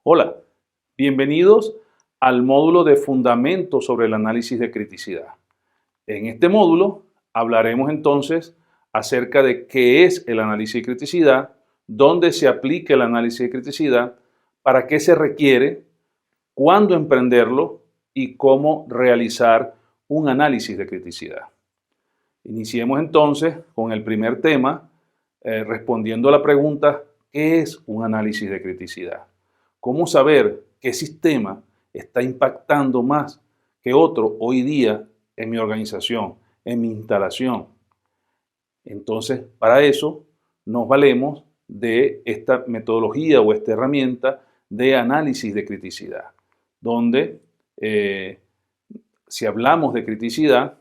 Hola, bienvenidos al módulo de Fundamentos sobre el análisis de criticidad. En este módulo hablaremos entonces acerca de qué es el análisis de criticidad, dónde se aplica el análisis de criticidad, para qué se requiere, cuándo emprenderlo y cómo realizar un análisis de criticidad. Iniciemos entonces con el primer tema, respondiendo a la pregunta, ¿qué es un análisis de criticidad? ¿Cómo saber qué sistema está impactando más que otro hoy día en mi organización, en mi instalación? Entonces, para eso nos valemos de esta metodología o esta herramienta de análisis de criticidad, donde si hablamos de criticidad,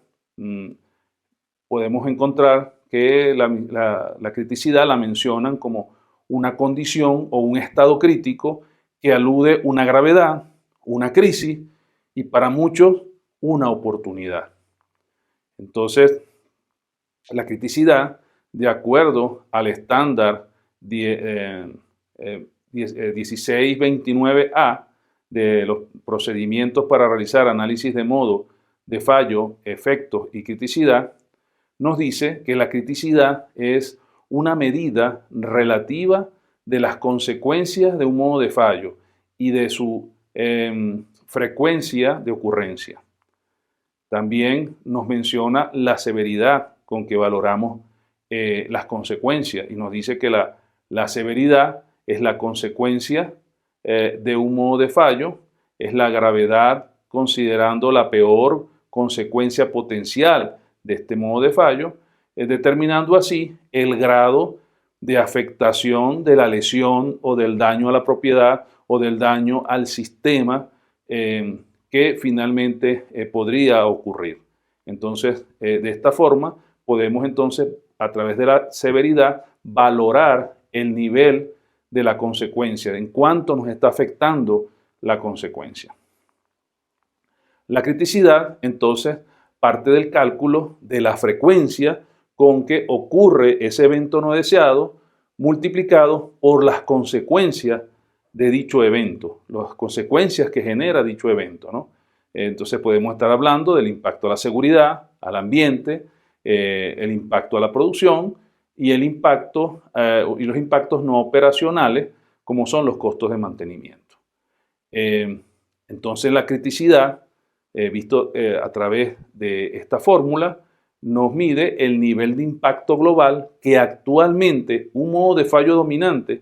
podemos encontrar que la criticidad la mencionan como una condición o un estado crítico que alude una gravedad, una crisis y para muchos una oportunidad. Entonces, la criticidad, de acuerdo al estándar 1629A de los procedimientos para realizar análisis de modo de fallo, efectos y criticidad, nos dice que la criticidad es una medida relativa de las consecuencias de un modo de fallo y de su frecuencia de ocurrencia. También nos menciona la severidad con que valoramos las consecuencias y nos dice que la severidad es la consecuencia de un modo de fallo, es la gravedad considerando la peor consecuencia potencial de este modo de fallo, determinando así el grado de afectación de la lesión o del daño a la propiedad o del daño al sistema que finalmente podría ocurrir. Entonces, de esta forma, podemos entonces, a través de la severidad, valorar el nivel de la consecuencia, en cuánto nos está afectando la consecuencia. La criticidad, entonces, parte del cálculo de la frecuencia con que ocurre ese evento no deseado multiplicado por las consecuencias de dicho evento, las consecuencias que genera dicho evento, ¿no? Entonces podemos estar hablando del impacto a la seguridad, al ambiente, el impacto a la producción y el impacto y los impactos no operacionales, como son los costos de mantenimiento. Entonces la criticidad, visto a través de esta fórmula, nos mide el nivel de impacto global que actualmente un modo de fallo dominante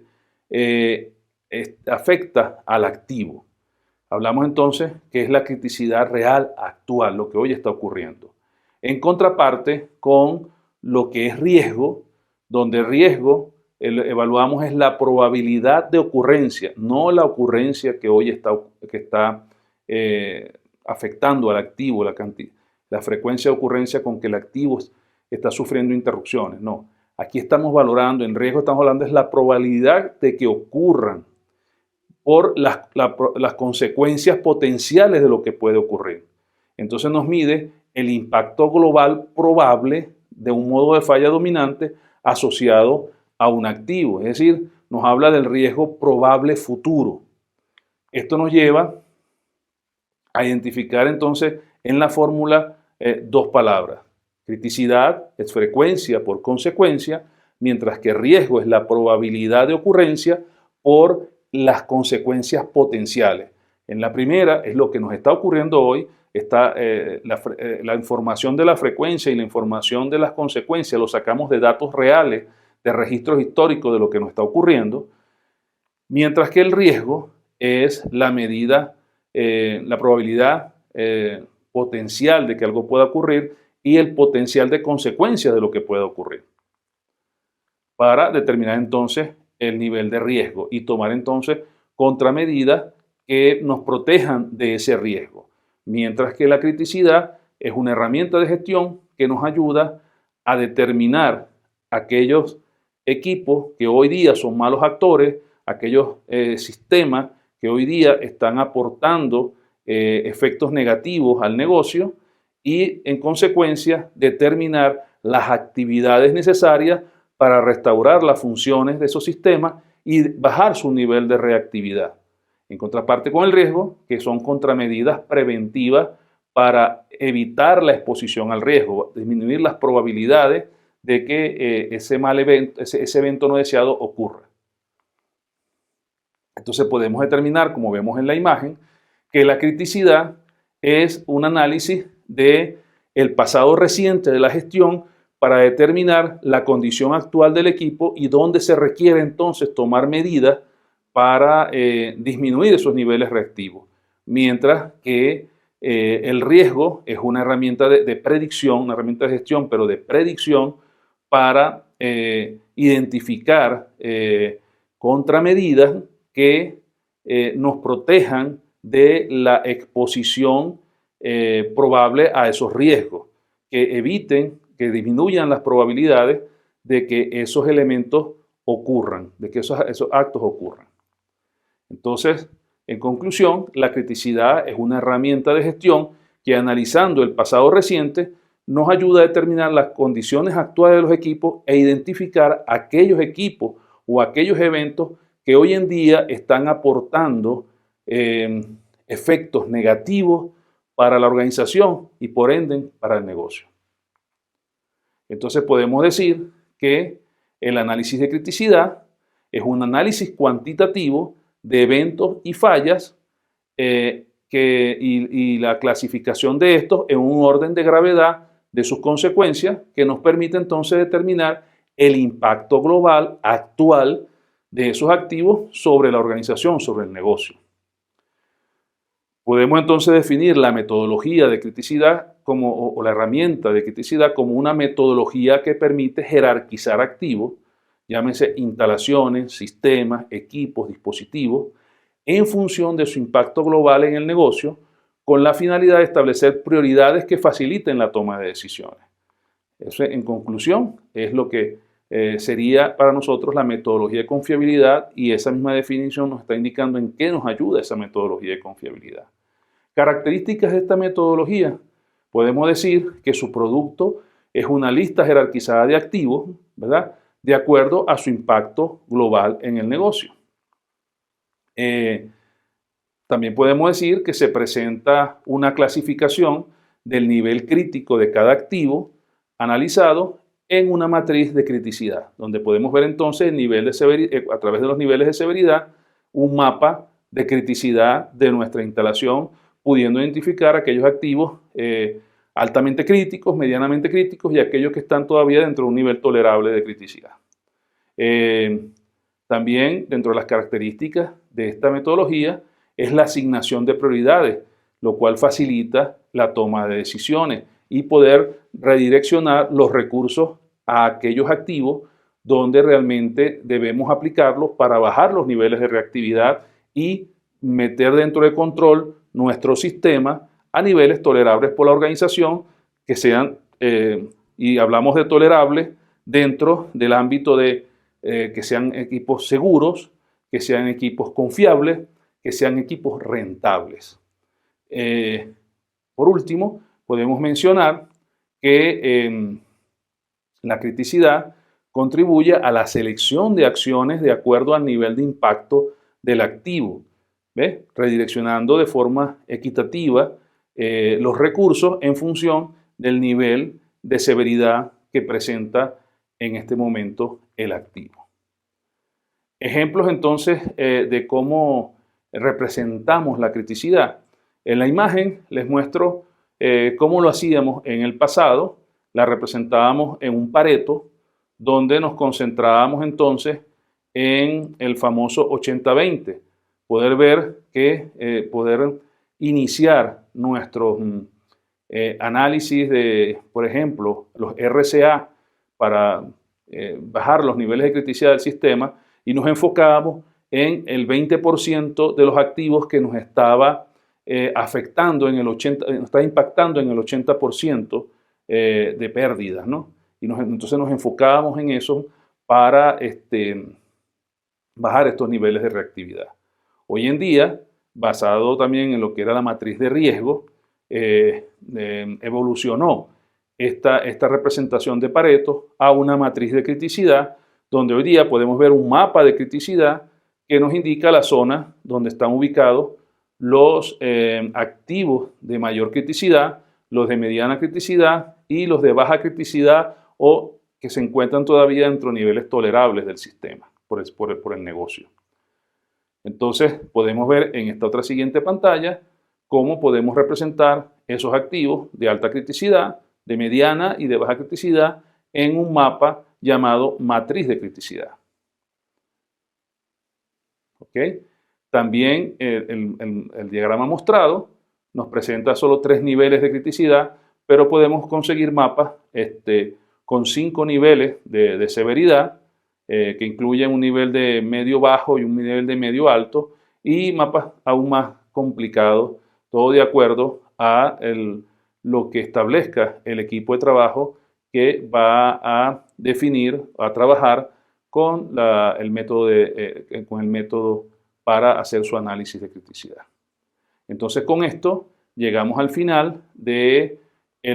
afecta al activo. Hablamos entonces que es la criticidad real actual, lo que hoy está ocurriendo. En contraparte con lo que es riesgo, donde riesgo evaluamos es la probabilidad de ocurrencia, no la ocurrencia que hoy está afectando al activo, la frecuencia de ocurrencia con que el activo está sufriendo interrupciones. No, aquí estamos valorando, en riesgo estamos hablando es la probabilidad de que ocurran por las consecuencias potenciales de lo que puede ocurrir. Entonces nos mide el impacto global probable de un modo de falla dominante asociado a un activo, es decir, nos habla del riesgo probable futuro. Esto nos lleva a identificar entonces en la fórmula dos palabras. Criticidad es frecuencia por consecuencia, mientras que riesgo es la probabilidad de ocurrencia por las consecuencias potenciales. En la primera es lo que nos está ocurriendo hoy, está la información de la frecuencia y la información de las consecuencias lo sacamos de datos reales, de registros históricos de lo que nos está ocurriendo, mientras que el riesgo es la medida, la probabilidad potencial de que algo pueda ocurrir y el potencial de consecuencias de lo que pueda ocurrir, para determinar entonces el nivel de riesgo y tomar entonces contramedidas que nos protejan de ese riesgo. Mientras que la criticidad es una herramienta de gestión que nos ayuda a determinar aquellos equipos que hoy día son malos actores, aquellos sistemas que hoy día están aportando efectos negativos al negocio y en consecuencia determinar las actividades necesarias para restaurar las funciones de esos sistemas y bajar su nivel de reactividad. En contraparte con el riesgo, que son contramedidas preventivas para evitar la exposición al riesgo, disminuir las probabilidades de que ese mal evento, ese evento no deseado ocurra. Entonces podemos determinar, como vemos en la imagen, que la criticidad es un análisis del pasado reciente de la gestión para determinar la condición actual del equipo y dónde se requiere entonces tomar medidas para disminuir esos niveles reactivos. Mientras que el riesgo es una herramienta de predicción, una herramienta de gestión, pero de predicción para identificar contramedidas que nos protejan de la exposición probable a esos riesgos, que eviten, que disminuyan las probabilidades de que esos elementos ocurran, de que esos actos ocurran. Entonces, en conclusión, la criticidad es una herramienta de gestión que, analizando el pasado reciente, nos ayuda a determinar las condiciones actuales de los equipos e identificar aquellos equipos o aquellos eventos que hoy en día están aportando efectos negativos para la organización y por ende para el negocio. Entonces podemos decir que el análisis de criticidad es un análisis cuantitativo de eventos y fallas y la clasificación de estos en un orden de gravedad de sus consecuencias que nos permite entonces determinar el impacto global actual de esos activos sobre la organización, sobre el negocio. Podemos entonces definir la metodología de criticidad o la herramienta de criticidad como una metodología que permite jerarquizar activos, llámese instalaciones, sistemas, equipos, dispositivos, en función de su impacto global en el negocio, con la finalidad de establecer prioridades que faciliten la toma de decisiones. Eso, en conclusión, es lo que sería para nosotros la metodología de confiabilidad, y esa misma definición nos está indicando en qué nos ayuda esa metodología de confiabilidad. Características de esta metodología: podemos decir que su producto es una lista jerarquizada de activos, ¿verdad?, de acuerdo a su impacto global en el negocio. También podemos decir que se presenta una clasificación del nivel crítico de cada activo analizado en una matriz de criticidad, donde podemos ver entonces el nivel de severidad, a través de los niveles de severidad, un mapa de criticidad de nuestra instalación, pudiendo identificar aquellos activos altamente críticos, medianamente críticos y aquellos que están todavía dentro de un nivel tolerable de criticidad. También, dentro de las características de esta metodología, es la asignación de prioridades, lo cual facilita la toma de decisiones y poder redireccionar los recursos a aquellos activos donde realmente debemos aplicarlos para bajar los niveles de reactividad y meter dentro de control nuestro sistema a niveles tolerables por la organización, que sean, y hablamos de tolerables dentro del ámbito de que sean equipos seguros, que sean equipos confiables, que sean equipos rentables. Por último, podemos mencionar que la criticidad contribuye a la selección de acciones de acuerdo al nivel de impacto del activo, ¿ves?, redireccionando de forma equitativa los recursos en función del nivel de severidad que presenta en este momento el activo. Ejemplos entonces de cómo representamos la criticidad. En la imagen les muestro cómo lo hacíamos en el pasado. La representábamos en un Pareto, donde nos concentrábamos entonces en el famoso 80-20. Poder ver que poder iniciar nuestros análisis de, por ejemplo, los RCA para bajar los niveles de criticidad del sistema, y nos enfocábamos en el 20% de los activos que nos estaba afectando en el 80%, nos está impactando en el 80% de pérdidas, ¿no? Y entonces nos enfocábamos en eso para bajar estos niveles de reactividad. Hoy en día, basado también en lo que era la matriz de riesgo, evolucionó esta representación de Pareto a una matriz de criticidad, donde hoy día podemos ver un mapa de criticidad que nos indica la zona donde están ubicados los activos de mayor criticidad, los de mediana criticidad y los de baja criticidad o que se encuentran todavía dentro de niveles tolerables del sistema por el negocio. Entonces podemos ver en esta otra siguiente pantalla cómo podemos representar esos activos de alta criticidad, de mediana y de baja criticidad en un mapa llamado matriz de criticidad. ¿Okay? También el diagrama mostrado nos presenta solo 3 niveles de criticidad, pero podemos conseguir mapas con 5 niveles de severidad, que incluyen un nivel de medio bajo y un nivel de medio alto, y mapas aún más complicados, todo de acuerdo a lo que establezca el equipo de trabajo que va a definir, a trabajar con el método para hacer su análisis de criticidad. Entonces, con esto llegamos al final del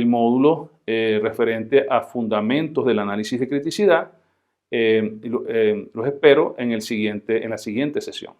módulo referente a fundamentos del análisis de criticidad. Los espero en la siguiente sesión.